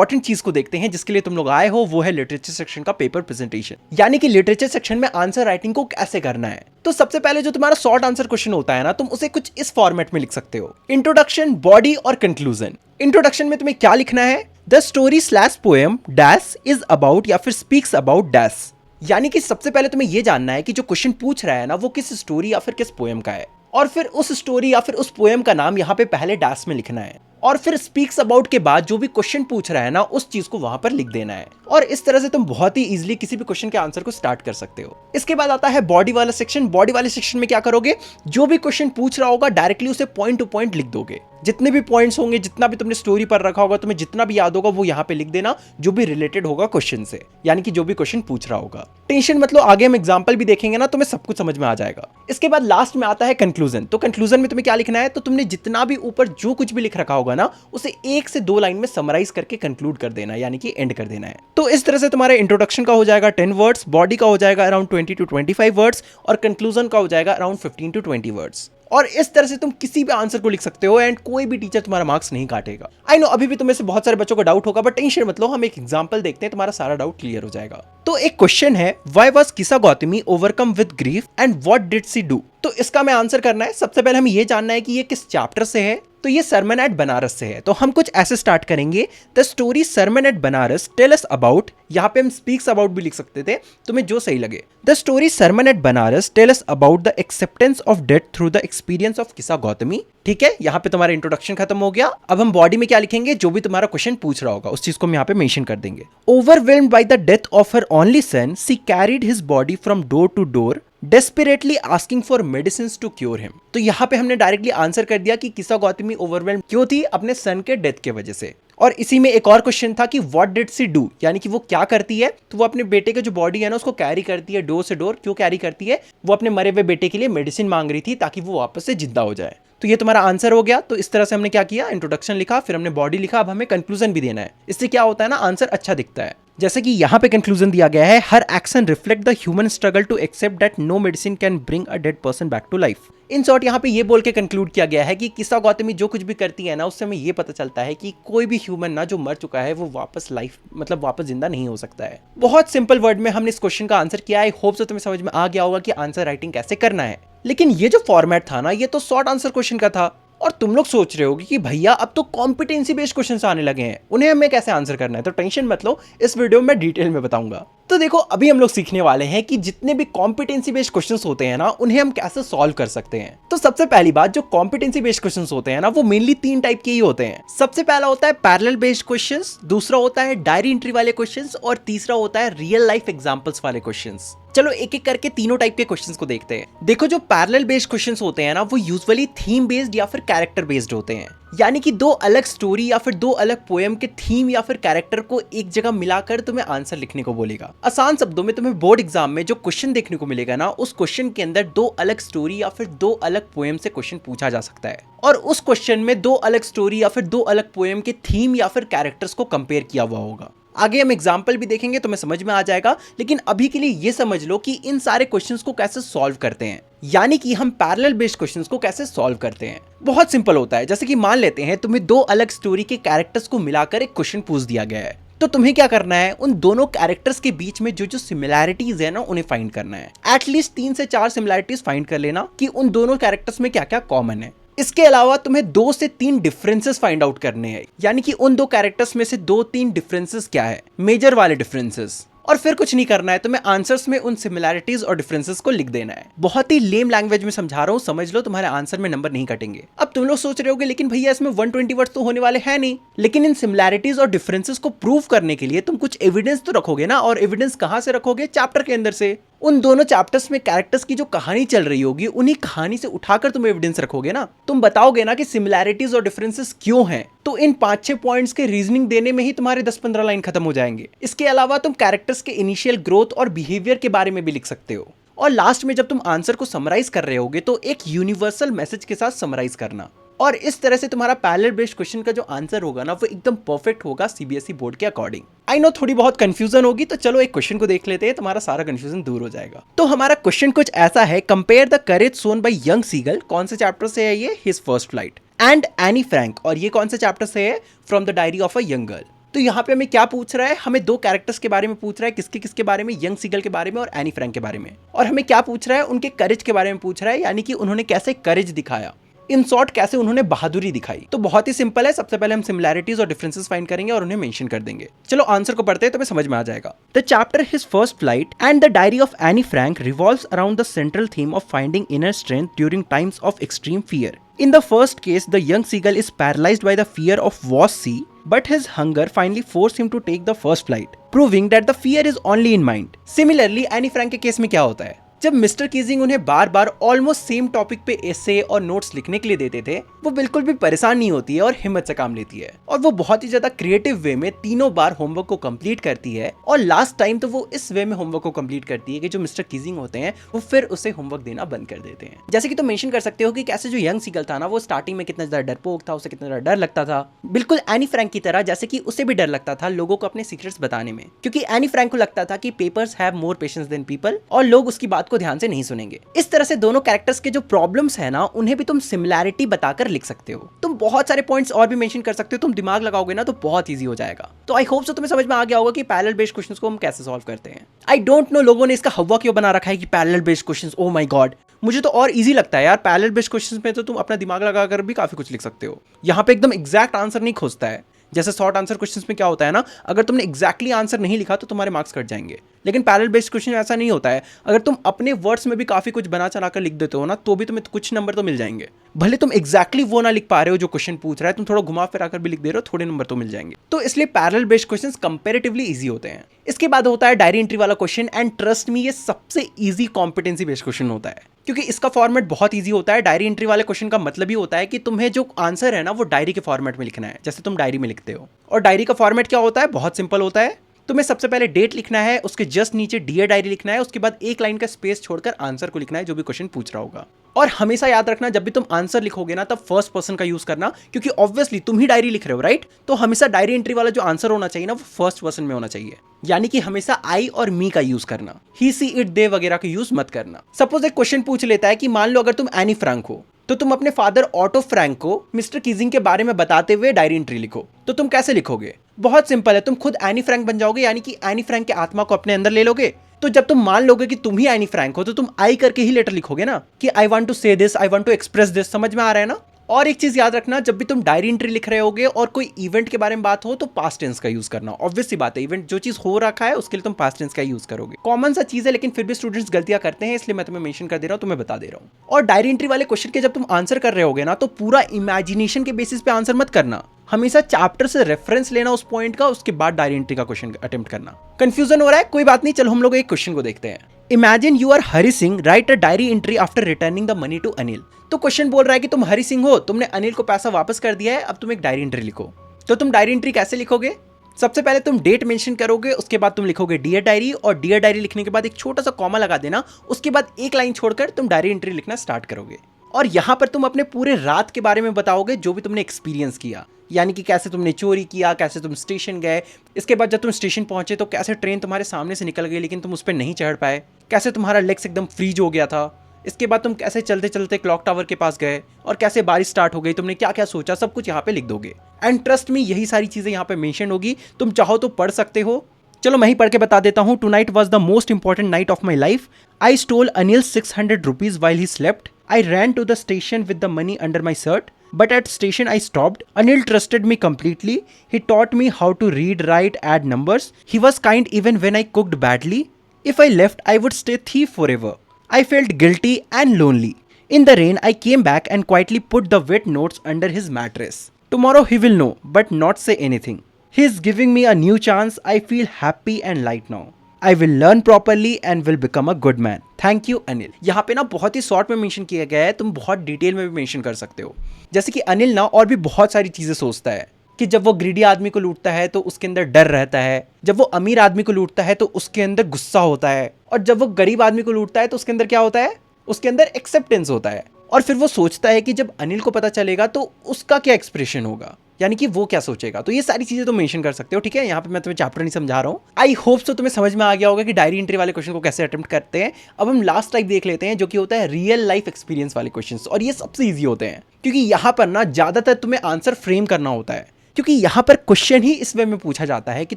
Important चीज को देखते हैं जिसके लिए तुम लोग आए हो, वो है लिटरेचर सेक्शन का पेपर प्रेजेंटेशन, यानी कि लिटरेचर सेक्शन में आंसर राइटिंग को कैसे करना है। तो सबसे पहले जो तुम्हारा शॉर्ट आंसर क्वेश्चन होता है ना, तुम उसे कुछ इस फॉर्मेट में लिख सकते हो, इंट्रोडक्शन, बॉडी और कंक्लूजन। इंट्रोडक्शन में तुम्हें क्या लिखना है, the story slash poem dash is about या फिर स्पीक्स अबाउट डैश, यानी कि सबसे पहले तुम्हें यह जानना है कि जो क्वेश्चन पूछ रहा है ना वो किस स्टोरी या फिर किस पोएम का है, और फिर उस स्टोरी या फिर उस पोएम का नाम यहाँ पे पहले डैश में लिखना है, और फिर स्पीक्स अबाउट के बाद जो भी क्वेश्चन पूछ रहा है ना उस चीज को वहां पर लिख देना है। और इस तरह से तुम बहुत ही इजीली किसी भी क्वेश्चन के आंसर को स्टार्ट कर सकते हो। इसके बाद आता है बॉडी वाला सेक्शन। बॉडी वाले सेक्शन में क्या करोगे, जो भी क्वेश्चन पूछ रहा होगा डायरेक्टली उसे पॉइंट टू पॉइंट लिख दोगे। जितने भी पॉइंट्स होंगे, जितना भी तुमने स्टोरी पर रखा होगा, तुम्हें जितना भी याद होगा वो यहाँ पे लिख देना, जो भी रिलेटेड होगा क्वेश्चन से, यानी कि जो भी क्वेश्चन पूछ रहा होगा। टेंशन मतलब आगे हम एग्जांपल भी देखेंगे ना, तुम्हें सब कुछ समझ में आ जाएगा। इसके बाद लास्ट में आता है कंक्लूजन। तो कंक्लूजन में तुम्हें क्या लिखना है, तो तुमने जितना भी ऊपर जो कुछ भी लिख रखा होगा ना उसे 1 से 2 लाइन में समराइज करके कंक्लूड कर देना, यानी कि एंड कर देना है। तो इस तरह से तुम्हारे इंट्रोडक्शन का हो जाएगा 10 वर्ड्स, बॉडी का हो जाएगा अराउंड 20 to 25 वर्ड्स, और कंक्लूजन का हो जाएगा अराउंड 15 to 20 वर्ड्स। और इस तरह से तुम किसी भी आंसर को लिख सकते हो एंड कोई भी टीचर तुम्हारा मार्क्स नहीं काटेगा। आई नो अभी भी तुम्हें से बहुत सारे बच्चों को डाउट होगा, बट टेंशन मत लो, हम एक एग्जांपल देखते हैं, तुम्हारा सारा डाउट क्लियर हो जाएगा। तो एक क्वेश्चन है, व्हाई वाज किसा Gautami overcome with grief and what did she do. तो इसका मैं आंसर करना है। सबसे पहले हमें यह जानना है कि ये किस चैप्टर से है। तो ये सरमन एट बनारस से है। तो हम कुछ ऐसे स्टार्ट करेंगे, the story sermon at Banaras tell us about, यहाँ पे हम स्पीक्स अबाउट भी लिख सकते थे, तुम्हें जो सही लगे। The story sermon at Banaras tell us about the acceptance of death through the experience of Kisa Gotami. ठीक है, यहाँ पे तुम्हारा इंट्रोडक्शन खत्म हो गया। अब हम बॉडी में क्या लिखेंगे, जो भी तुम्हारा क्वेश्चन पूछ रहा होगा उस चीज को हम यहाँ पे मेंशन कर देंगे। Overwhelmed by the death of her only son, she carried his body from door to door desperately asking for medicines to cure him. तो यहाँ पे हमने डायरेक्टली आंसर कर दिया कि किसा गौतमी ओवरवेल्म क्यों थी, अपने सन के डेथ के वजह से। और इसी में एक और क्वेश्चन था कि व्हाट डिड शी डू, यानी कि वो क्या करती है। तो वो अपने बेटे के जो बॉडी है ना उसको कैरी करती है डोर से डोर। क्यों कैरी करती है, वो अपने मरे हुए बेटे के लिए मेडिसिन मांग रही थी ताकि वो वापस से जिंदा हो जाए। तो ये तुम्हारा आंसर हो गया। तो इस तरह से हमने क्या किया, इंट्रोडक्शन लिखा, फिर हमने बॉडी लिखा, अब हमें कंक्लूजन भी देना है। इससे क्या होता है ना, आंसर अच्छा दिखता है। जैसे कि यहाँ पे कंक्लूजन दिया गया है, हर action reflect the human struggle to accept that no medicine can bring a dead person back to life. In short यहाँ पे ये बोल के कंक्लूड किया गया है कि किसा गौतमी जो कुछ भी करती है ना उससे हमें ये पता चलता है कि कोई भी ह्यूमन ना जो मर चुका है वो वापस लाइफ मतलब वापस जिंदा नहीं हो सकता है। बहुत सिंपल वर्ड में हमने इस क्वेश्चन का आंसर किया। आई होप सो तुम्हें समझ में आ गया होगा कि आंसर राइटिंग कैसे करना है। लेकिन ये जो फॉर्मेट था ना ये तो शॉर्ट आंसर क्वेश्चन का था, और तुम लोग सोच रहे होगे कि भैया अब तो कॉम्पिटेंसी बेस्ड क्वेश्चंस आने लगे हैं, उन्हें हमें कैसे आंसर करना है। तो टेंशन मत लो, इस वीडियो में डिटेल में बताऊंगा। तो देखो अभी हम लोग सीखने वाले हैं कि जितने भी कॉम्पिटेंसी बेस्ड क्वेश्चंस होते हैं ना उन्हें हम कैसे सॉल्व कर सकते हैं। तो सबसे पहली बात, जो कॉम्पिटेंसी बेस्ड क्वेश्चंस होते हैं ना वो मेनली 3 टाइप के ही होते हैं। सबसे पहला होता है पैरेलल बेस्ड क्वेश्चंस, दूसरा होता है डायरी एंट्री वाले क्वेश्चंस, और तीसरा होता है रियल लाइफ एग्जांपल्स वाले क्वेश्चंस। चलो एक एक करके तीनों टाइप के क्वेश्चंस को देखते हैं। देखो जो पैरेलल बेस्ड क्वेश्चंस होते हैं ना वो यूजुअली थीम बेस्ड या फिर कैरेक्टर बेस्ड होते हैं, यानी कि 2 अलग स्टोरी या फिर 2 अलग पोएम के थीम या फिर कैरेक्टर को एक जगह मिलाकर तुम्हें आंसर लिखने को बोलेगा। आसान शब्दों में तुम्हें बोर्ड एग्जाम में जो क्वेश्चन देखने को मिलेगा ना उस क्वेश्चन के अंदर 2 अलग स्टोरी या फिर 2 अलग पोएम से क्वेश्चन पूछा जा सकता है, और उस क्वेश्चन में 2 अलग स्टोरी या फिर 2 अलग पोएम के थीम या फिर कैरेक्टर्स को कंपेयर किया हुआ होगा। आगे हम एग्जाम्पल भी देखेंगे तो मैं समझ में आ जाएगा, लेकिन अभी के लिए ये समझ लो कि इन सारे क्वेश्चंस को कैसे सॉल्व करते हैं, यानी कि हम पैरेलल बेस्ड क्वेश्चंस को कैसे सॉल्व करते हैं। बहुत सिंपल होता है। जैसे कि मान लेते हैं तुम्हें 2 अलग स्टोरी के कैरेक्टर्स को मिलाकर एक क्वेश्चन पूछ दिया गया है, तो तुम्हें क्या करना है, उन दोनों कैरेक्टर्स के बीच में जो जो सिमिलैरिटीज है ना उन्हें फाइंड करना है। एटलीस्ट 3 से 4 सिमिलैरिटीज फाइंड कर लेना कि उन दोनों कैरेक्टर्स में क्या क्या कॉमन है। इसके अलावा तुम्हें 2 से 3 डिफरेंसेस फाइंड आउट करने हैं, यानी कि उन 2 कैरेक्टर्स में से 2-3 डिफरेंसेस क्या है, मेजर वाले डिफरेंसेस। और फिर कुछ नहीं करना है, तुम्हें आंसर्स में उन सिमिलैरिटीज और डिफरेंसेस को लिख देना है। बहुत ही लेम लैंग्वेज में समझा रहा हूँ, समझ लो, तुम्हारे आंसर में नंबर नहीं कटेंगे। अब तुम लोग सोच रहे होगे लेकिन भैया इसमें 120 वर्ड्स तो होने वाले हैं नहीं, लेकिन इन सिमिलैरिटीज और डिफरेंसेस को प्रूव करने के लिए तुम कुछ एविडेंस तो रखोगे ना, और एविडेंस कहां से रखोगे, चैप्टर के अंदर से। उन दोनों चैप्टर्स में कैरेक्टर्स की जो कहानी चल रही होगी उन्हीं कहानी से उठाकर तुम एविडेंस रखोगे ना। तुम बताओगे ना कि सिमिलैरिटीज और डिफरेंसेस क्यों हैं, तो इन 5-6 पॉइंट्स के रीजनिंग देने में ही तुम्हारे 10-15 लाइन खत्म हो जाएंगे। इसके अलावा तुम कैरेक्टर्स के इनिशियल ग्रोथ और बिहेवियर के बारे में भी लिख सकते हो। और लास्ट में जब तुम आंसर को समराइज कर रहे होगे तो एक यूनिवर्सल मैसेज के साथ समराइज करना। और इस तरह से तुम्हारा पैरेलल बेस्ड क्वेश्चन का जो आंसर होगा ना वो एकदम परफेक्ट होगा सीबीएसई बोर्ड के अकॉर्डिंग। आई नो थोड़ी बहुत कंफ्यूजन होगी, तो चलो एक क्वेश्चन को देख लेते हैं, तुम्हारा सारा कंफ्यूजन दूर हो जाएगा। तो हमारा क्वेश्चन कुछ ऐसा है, compare the courage shown by young seagull, कौन से चैप्टर से है ये, his first flight, and Anne Frank, और ये कौन से चैप्टर से है, from the diary of a young girl. तो यहाँ पे हमें क्या पूछ रहा है, हमें दो कैरेक्टर्स के बारे में पूछ रहा है, किसके किसके बारे में, यंग सीगल के बारे में और एनी फ्रैंक के बारे में। और हमें क्या पूछ रहा है, उनके करेज के बारे में पूछ रहा है, यानी कि उन्होंने कैसे करेज दिखाया, इन शॉर्ट कैसे उन्होंने बहादुरी दिखाई। तो बहुत ही सिंपल है, सबसे पहले हम सिमिलैरिटीज और डिफरेंसेस फाइंड करेंगे और उन्हें मेंशन कर देंगे। चलो आंसर को पढ़ते हैं तो हमें समझ में आ जाएगा। The chapter his first flight and the diary of Anne Frank revolves around the central theme of finding inner strength during times of extreme fear. In the first case, the young seagull is paralyzed by the fear of vast sea, but his hunger finally forced him to take the first flight, proving that the fear is only in mind. Similarly, Annie Frank के case में क्या होता है, जब mister Keesing उन्हें बार बार almost same topic पे एसे और notes लिखने के लिए देते थे, वो बिल्कुल भी परेशान नहीं होती है और हिम्मत से काम लेती है, और वो बहुत ही ज्यादा क्रिएटिव वे में तीनों बार होमवर्क को कंप्लीट करती है। और लास्ट टाइम तो वो इस वे में होमवर्क को कंप्लीट करती है कि जो मिस्टर कीजिंग होते हैं वो फिर उसे होमवर्क देना बंद कर देते हैं। जैसे कि तुम मेंशन कर सकते हो कि कैसे जो यंग सीगल था ना, वो स्टार्टिंग में कितना ज्यादा डरपोक था, उसे कितना ज्यादा डर लगता था, बिल्कुल एनी फ्रैंक की तरह, जैसे कि उसे भी डर लगता था लोगों को अपने सीक्रेट्स बताने में, क्योंकि एनी फ्रैंक को लगता था कि papers have more patience than people और लोग उसकी बात को ध्यान से नहीं सुनेंगे। इस तरह से दोनों कैरेक्टर्स के जो प्रॉब्लम्स है ना, उन्हें भी तुम सिमिलैरिटी बताकर लिख सकते हो। तुम बहुत सारे पॉइंट्स और भी मेंशन कर सकते हो, तुम दिमाग लगाओगे ना तो बहुत इजी हो जाएगा। तो आई होप सो तुम्हें समझ में आ गया होगा कि पैरेलल बेस्ड क्वेश्चंस को हम कैसे सॉल्व करते हैं। आई डोंट नो लोगों ने इसका हवा क्यों बना रखा है कि parallel based questions, oh my God, मुझे तो और इजी लगता है यार। पैरेलल बेस्ड क्वेश्चंस में तो तुम अपना दिमाग लगाकर भी काफी कुछ लिख सकते हो। यहाँ पे एकदम एग्जैक्ट आंसर नहीं खोजता है, जैसे शॉर्ट आंसर क्वेश्चंस में क्या होता है ना, अगर तुमने एग्जैक्टली आंसर नहीं लिखा तो तुम्हारे मार्क्स कट जाएंगे। लेकिन पैरेलल बेस्ड क्वेश्चन ऐसा नहीं होता है, अगर तुम अपने वर्ड्स में भी काफी कुछ बना चला कर लिख देते हो ना, तो भी तुम्हें कुछ नंबर तो मिल जाएंगे। भले तुम एग्जैक्टली वो ना लिख पा रहे हो जो क्वेश्चन पूछ रहा है, तुम थोड़ा घुमा फिरा कर भी लिख दे रहे हो, थोड़े नंबर तो मिल जाएंगे। तो इसलिए parallel based questions comparatively easy होते हैं। इसके बाद होता है डायरी एंट्री वाला क्वेश्चन, एंड ट्रस्ट मी ये सबसे इजी कॉम्पिटेंसी बेस्ड क्वेश्चन होता है, क्योंकि इसका फॉर्मेट बहुत इजी होता है। डायरी एंट्री वाले क्वेश्चन का मतलब ही होता है कि तुम्हें जो आंसर है ना वो डायरी के फॉर्मेट में लिखना है, जैसे तुम डायरी में लिखते हो। और डायरी का फॉर्मेट क्या होता है, बहुत सिंपल होता है। तुम्हें सबसे पहले डेट लिखना है, उसके जस्ट नीचे डियर डायरी लिखना है, उसके बाद एक लाइन का स्पेस छोड़कर आंसर को लिखना है जो भी क्वेश्चन पूछ रहा होगा। और हमेशा याद रखना, जब भी तुम आंसर लिखोगे ना, तब फर्स्ट पर्सन का यूज करना, क्योंकि ऑब्वियसली तुम ही डायरी लिख रहे हो, राइट। तो हमेशा डायरी एंट्री वाला जो आंसर होना चाहिए ना, वो फर्स्ट पर्सन में होना चाहिए, यानी कि हमेशा आई और मी का यूज करना, ही सी इट दे वगैरह का यूज मत करना। सपोज एक क्वेश्चन पूछ लेता है कि मान लो अगर तुम एनी फ्रैंक हो, तो तुम अपने फादर ऑटो फ्रैंक को मिस्टर कीजिंग के बारे में बताते हुए डायरी एंट्री लिखो। तो तुम कैसे लिखोगे, बहुत सिंपल है, तुम खुद एनी फ्रैंक बन जाओगे, यानी कि एनी फ्रैंक के आत्मा को अपने अंदर ले लोगे। तो जब तुम मान लोगे कि तुम ही एनी फ्रैंक हो, तो तुम आई करके ही लेटर लिखोगे ना, कि I want to say this, I want to express this. समझ में आ रहा है ना। और एक चीज याद रखना, जब भी तुम डायरी एंट्री लिख रहे होगे और कोई इवेंट के बारे में बात हो, तो पास्ट टेंस का यूज करना। ऑब्वियस सी बात है, इवेंट जो चीज हो रखा है उसके लिए तुम पास्ट टेंस का यूज करोगे। कॉमन सा चीज है, लेकिन फिर भी स्टूडेंट्स गलतियां करते हैं, इसलिए मैं तुम्हें मेंशन कर दे रहा हूं, तुम्हें बता दे रहा हूं। और डायरी एंट्री वाले क्वेश्चन के जब तुम आंसर कर रहे होगे ना, तो पूरा इमेजिनेशन के बेसिस पे आंसर मत करना, हमेशा चैप्टर से रेफरेंस लेना उस पॉइंट का, उसके बाद डायरी एंट्री का क्वेश्चन अटेम्प्ट करना। कंफ्यूजन हो रहा है, कोई बात नहीं, चलो हम लोग एक क्वेश्चन को देखते हैं। Imagine you are Hari Singh, write a diary entry after returning the money to Anil. तो क्वेश्चन बोल रहा है कि तुम हरि सिंह हो, तुमने अनिल को पैसा वापस कर दिया है, अब तुम एक डायरी एंट्री लिखो। तो तुम डायरी एंट्री कैसे लिखोगे, सबसे पहले तुम डेट मेंशन करोगे, उसके बाद तुम लिखोगे डियर डायरी, और डियर डायरी लिखने के बाद एक छोटा सा कॉमा लगा देना, उसके बाद एक लाइन छोड़कर तुम डायरी एंट्री लिखना स्टार्ट करोगे। और यहाँ पर तुम अपने पूरे रात के बारे में बताओगे जो भी तुमने एक्सपीरियंस किया, यानी कि कैसे तुमने चोरी किया, कैसे तुम स्टेशन गए, इसके बाद जब तुम स्टेशन पहुंचे तो कैसे ट्रेन तुम्हारे सामने से निकल गई लेकिन तुम उस पर नहीं चढ़ पाए, कैसे तुम्हारा लेग्स एकदम फ्रीज हो गया था, इसके बाद तुम कैसे चलते चलते क्लॉक टावर के पास गए, और कैसे बारिश स्टार्ट हो गई, तुमने क्या क्या सोचा, सब कुछ यहाँ पे लिख दोगे। एंड ट्रस्ट मी, यही सारी चीजें यहाँ पे मेंशन होगी, तुम चाहो तो पढ़ सकते हो। चलो मैं ही पढ़ के बता देता हूँ। Tonight was the most important night of my life. I stole Anil 600 rupees while he slept. I ran to the station with the money under my shirt. But at station I stopped. Anil trusted me completely. He taught me how to read, write, add numbers. He was kind even when I cooked badly. If I left, I would stay thief forever. I felt guilty and lonely. In the rain, I came back and quietly put the wet notes under his mattress. Tomorrow he will know, but not say anything. He is giving me a new chance. I feel happy and light now. I will learn properly and will become a good man. Thank you Anil. यहाँ पे ना बहुत ही short में mention किया गया है, तुम बहुत डिटेल में भी मेंशन कर सकते हो। जैसे कि अनिल ना और भी बहुत सारी चीजें सोचता है, कि जब वो ग्रीडी आदमी को लूटता है तो उसके अंदर डर रहता है, जब वो अमीर आदमी को लूटता है तो उसके अंदर गुस्सा होता है, और जब वो गरीब आदमी को लूटता है तो उसके अंदर क्या होता है, उसके अंदर एक्सेप्टेंस होता है। और फिर वो सोचता है कि जब अनिल को पता चलेगा तो उसका क्या एक्सप्रेशन होगा, यानी कि वो क्या सोचेगा। तो ये सारी चीजें तुम मेंशन कर सकते हो, ठीक है। यहाँ पे मैं तुम्हें चैप्टर नहीं समझा रहा हूँ। आई होप सो तुम्हें समझ में आ गया होगा कि डायरी एंट्री वाले क्वेश्चन को कैसे अटेम्प्ट करते हैं। अब हम लास्ट टाइप देख लेते हैं, जो कि होता है रियल लाइफ एक्सपीरियंस वाले क्वेश्चंस, और ये सबसे ईजी होते हैं, क्योंकि यहाँ पर ना ज्यादातर तुम्हें आंसर फ्रेम करना होता है, क्योंकि यहाँ पर क्वेश्चन ही इस वे में पूछा जाता है कि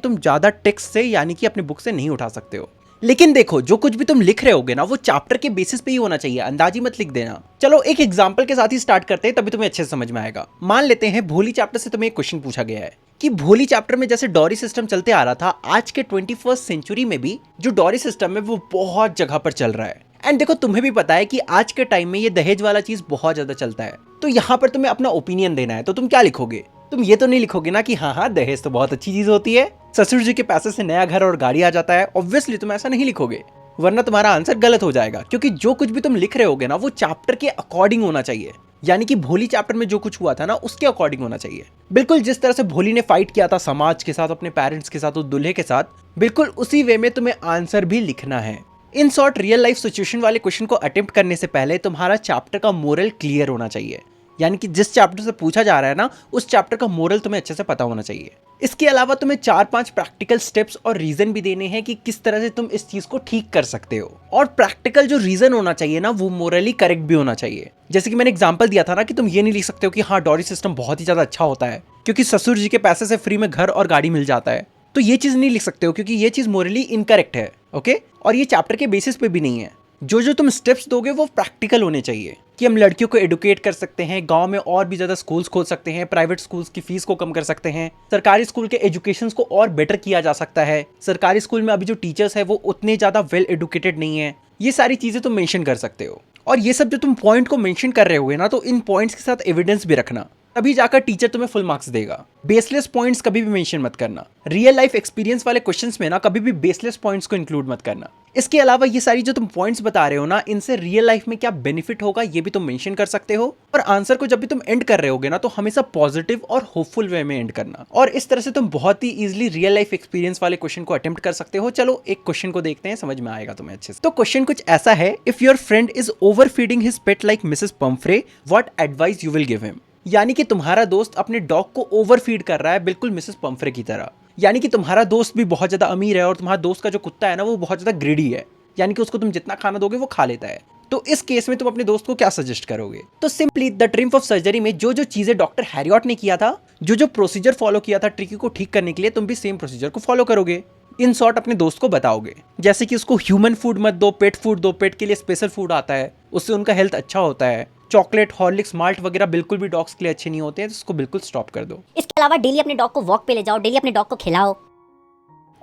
तुम ज्यादा टेक्स्ट से यानी कि अपनी बुक से नहीं उठा सकते हो। लेकिन देखो, जो कुछ भी तुम लिख रहे होगे ना वो चैप्टर के बेसिस पे ही होना चाहिए, अंदाजी मत लिख देना। चलो एक एग्जांपल के साथ ही स्टार्ट करते हैं, तभी तुम्हें अच्छे से समझ में आएगा। मान लेते हैं भोली चैप्टर से तुम्हें एक क्वेश्चन पूछा गया है कि भोली चैप्टर में जैसे डॉरी सिस्टम चलते आ रहा था, आज के 21st सेंचुरी में भी जो डॉरी सिस्टम है वो बहुत जगह पर चल रहा है। एंड देखो, तुम्हें भी पता है कि आज के टाइम में ये दहेज वाला चीज बहुत ज्यादा चलता है। तो यहाँ पर तुम्हें अपना ओपिनियन देना है, तो तुम क्या लिखोगे? तुम ये तो नहीं लिखोगे ना कि हाँ दहेज तो बहुत अच्छी चीज होती है, ससुर जी के पैसे से नया घर और गाड़ी आ जाता है। ऑब्वियसली तुम ऐसा नहीं लिखोगे, वरना तुम्हारा आंसर गलत हो जाएगा। क्योंकि जो कुछ भी तुम लिख रहे होगे ना वो चैप्टर के अकॉर्डिंग होना चाहिए, यानी कि भोली चैप्टर में जो कुछ हुआ था ना उसके अकॉर्डिंग होना चाहिए। बिल्कुल जिस तरह से भोली ने फाइट किया था समाज के साथ, अपने पेरेंट्स के साथ, उस दूल्हे के साथ, बिल्कुल उसी वे में तुम्हें आंसर भी लिखना है। In short, real life situation वाले क्वेश्चन को अटेम्प्ट करने से पहले तुम्हारा चैप्टर का मोरल क्लियर होना चाहिए, यानी कि जिस चैप्टर से पूछा जा रहा है ना उस चैप्टर का मोरल तुम्हें अच्छे से पता होना चाहिए। इसके अलावा तुम्हें 4-5 प्रैक्टिकल स्टेप्स और रीजन भी देने हैं कि किस तरह से तुम इस चीज को ठीक कर सकते हो। और प्रैक्टिकल जो रीजन होना चाहिए ना वो मोरली करेक्ट भी होना चाहिए। जैसे कि मैंने एग्जांपल दिया था ना कि तुम ये नहीं लिख सकते हो कि हाँ डॉरी सिस्टम बहुत ही ज्यादा अच्छा होता है क्योंकि ससुर जी के पैसे से फ्री में घर और गाड़ी मिल जाता है। तो ये चीज नहीं लिख सकते हो क्योंकि ये चीज मोरली इनकरेक्ट है। ओके, और ये चैप्टर के बेसिस पे भी नहीं है। जो तुम स्टेप्स दोगे वो प्रैक्टिकल होने चाहिए कि हम लड़कियों को एडुकेट कर सकते हैं, गांव में और भी ज्यादा स्कूल्स खोल सकते हैं, प्राइवेट स्कूल्स की फीस को कम कर सकते हैं, सरकारी स्कूल के एजुकेशन को और बेटर किया जा सकता है। सरकारी स्कूल में अभी जो टीचर्स है वो उतने ज्यादा वेल एडुकेटेड नहीं है। ये सारी चीजें तुम मेंशन कर सकते हो। और ये सब जो तुम पॉइंट को मेंशन कर रहे होगे ना तो इन पॉइंट्स के साथ एविडेंस भी रखना, तभी जाकर टीचर तुम्हें फुल मार्क्स देगा। बेसलेस पॉइंट्स कभी भी मेंशन मत करना। रियल लाइफ एक्सपीरियंस वाले क्वेश्चंस में ना कभी भी बेसलेस पॉइंट्स को इंक्लूड मत करना। इसके अलावा ये सारी जो तुम पॉइंट्स बता रहे हो ना इनसे रियल लाइफ में क्या बेनिफिट होगा ये भी तुम मेंशन कर सकते हो। और आंसर को जब भी तुम एंड कर रहे होगे ना तो हमेशा पॉजिटिव और होपफुल वे में एंड करना। और इस तरह से तुम बहुत ही इजीली रियल लाइफ एक्सपीरियंस वाले क्वेश्चन को अटेम्प्ट कर सकते हो। चलो एक क्वेश्चन को देखते हैं, समझ में आएगा तुम्हें अच्छे से। तो क्वेश्चन कुछ ऐसा है, if your friend is over feeding his pet like Mrs Pomfrey, what advice you will give him. यानी कि तुम्हारा दोस्त अपने डॉग को ओवर फीड कर रहा है, बिल्कुल मिसेस पंफ्रे की तरह। यानी कि तुम्हारा दोस्त भी बहुत ज्यादा अमीर है और तुम्हारा दोस्त का जो कुत्ता है ना वो बहुत ज्यादा ग्रीडी है, यानी कि उसको तुम जितना खाना दोगे वो खा लेता है। तो इस केस में तुम अपने दोस्त को क्या सजेस्ट करोगे? तो simply the triumph of surgery में जो चीजें डॉक्टर हैरियट ने किया था, जो प्रोसीजर फॉलो किया था ट्रिकी को ठीक करने के लिए, तुम भी सेम प्रोसीजर को फॉलो करोगे। इन शॉर्ट अपने दोस्त को बताओगे, जैसे कि उसको ह्यूमन फूड मत दो, पेट फूड दो, पेट के लिए स्पेशल फूड आता है, उससे उनका हेल्थ अच्छा होता है। चॉकलेट, हॉर्लिक्स, माल्ट वगैरह बिल्कुल भी डॉग्स के लिए अच्छे नहीं होते हैं, तो उसको बिल्कुल स्टॉप कर दो। इसके अलावा डेली अपने डॉग को वॉक पे ले जाओ, डेली अपने डॉग को खिलाओ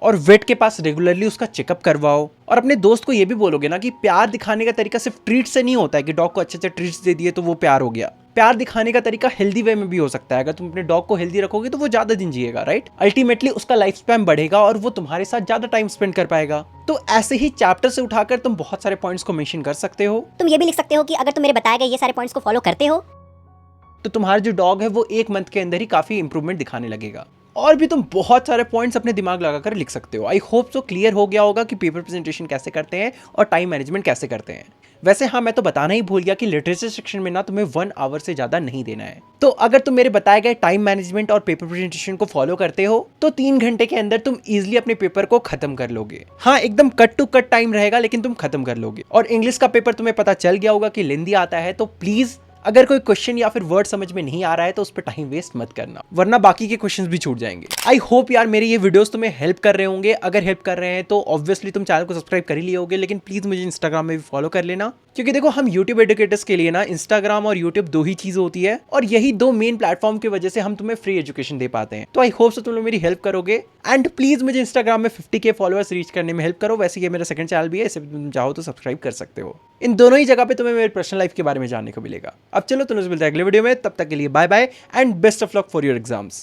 और वेट के पास रेगुलरली उसका चेकअप करवाओ। और अपने दोस्त को ये भी बोलोगे ना कि प्यार दिखाने का तरीका सिर्फ ट्रीट से नहीं होता है कि डॉग को अच्छे ट्रीट्स दे दिए तो वो प्यार हो गया। प्यार दिखाने का तरीका हेल्दी वे में भी हो सकता है। अगर तुम अपने डॉग को हेल्दी रखोगे तो वो ज्यादा दिन जिएगा, राइट? अल्टीमेटली उसका लाइफ स्पैन बढ़ेगा और वो तुम्हारे साथ ज्यादा टाइम स्पेंड कर पाएगा। तो ऐसे ही चैप्टर से उठाकर तुम बहुत सारे पॉइंट्स को मेंशन कर सकते हो। तुम ये भी लिख सकते हो कि अगर तुम मेरे बताए गए ये सारे पॉइंट्स को फॉलो करते हो तो तुम्हारा जो डॉग है वो 1 मंथ के अंदर ही काफी इंप्रूवमेंट दिखाने लगेगा। और भी तुम बहुत सारे पॉइंट्स अपने दिमाग लगाकर लिख सकते हो। आई होप सो क्लियर हो गया होगा कि पेपर प्रेजेंटेशन कैसे करते हैं और टाइम मैनेजमेंट कैसे करते हैं। वैसे हाँ, मैं तो बताना ही भूल गया कि लिटरेचर सेक्शन में ना तुम्हें 1 आवर से ज्यादा नहीं देना है। तो अगर तुम मेरे बताए गए टाइम मैनेजमेंट और पेपर प्रेजेंटेशन को फॉलो करते हो तो 3 घंटे के अंदर तुम इजिली अपने पेपर को खत्म कर लोगे। हाँ, एकदम कट टू कट टाइम रहेगा लेकिन तुम खत्म कर लोगे। और इंग्लिश का पेपर तुम्हें पता चल गया होगा कि लेंदी आता है, तो प्लीज अगर कोई क्वेश्चन या फिर वर्ड समझ में नहीं आ रहा है तो उस पर टाइम वेस्ट मत करना, वरना बाकी के क्वेश्चंस भी छूट जाएंगे। आई होप यार मेरे ये वीडियोस तुम्हें हेल्प कर रहे होंगे। अगर हेल्प कर रहे हैं तो ऑब्वियसली तुम चैनल को सब्सक्राइब कर ही लिए होगे, लेकिन प्लीज मुझे इंस्टाग्राम में भी फॉलो कर लेना, क्योंकि देखो हम यूट्यूब एजुकेटर्स के लिए ना इंस्टाग्राम और यूट्यूब 2 ही चीज होती है और यही 2 मेन प्लेटफॉर्म की वजह से हम तुम्हें फ्री एजुकेशन दे पाते हैं। तो आई होप सो तुम लोग मेरी हेल्प करोगे एंड प्लीज मुझे इंस्टाग्राम में 50K फॉलोअर्स रीच करने में हेल्प करो। वैसे ये मेरा सेकंड चैनल भी है, इसे तुम चाहो तो सब्सक्राइब कर सकते हो। इन दोनों ही जगह पे तुम्हें मेरे पर्सनल लाइफ के बारे में जानने को मिलेगा। अब चलो तुम मिलते हैं अगले वीडियो में, तब तक के लिए bye bye and best of luck for your exams.